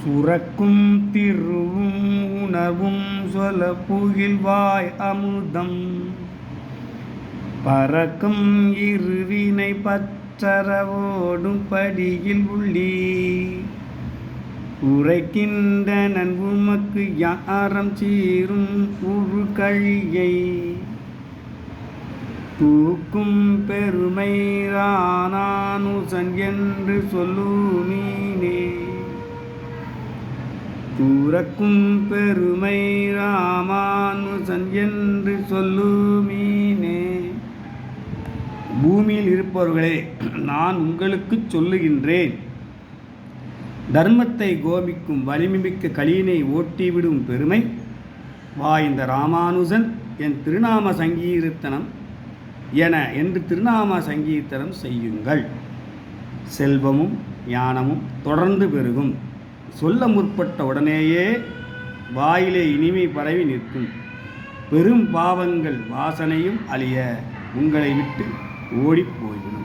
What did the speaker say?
சுரக்கும் திருவும் உணவும் சொல புகில்வாய் அமுதம் பறக்கும் இருவினை பற்றறவோடும் படியில் உள்ளி உரைக்கின்ற நன்வுமக்கு யாரம் சீரும் உரு கழியை தூக்கும் பெருமை ரானானுசன் என்று சொல்லுமீனே தூரக்கும் பெருமை ராமானுசன் என்று சொல்லுமீனே. பூமியில் இருப்பவர்களே, நான் உங்களுக்கு சொல்லுகின்றேன். தர்மத்தை கோபிக்கும் வலிமைமிக்க கலியினை ஓட்டிவிடும் பெருமை வாய்ந்த ராமானுஜன் என் திருநாம சங்கீர்த்தனம் என்று திருநாம சங்கீர்த்தனம் செய்யுங்கள். செல்வமும் ஞானமும் தொடர்ந்து பெருகும். சொல்ல முற்பட்ட உடனேயே வாயிலே இனிமை பரவி நிற்கும். பெரும் பாவங்கள் வாசனையும் அழிய உங்களை விட்டு ஓடிப் போய்விடும்.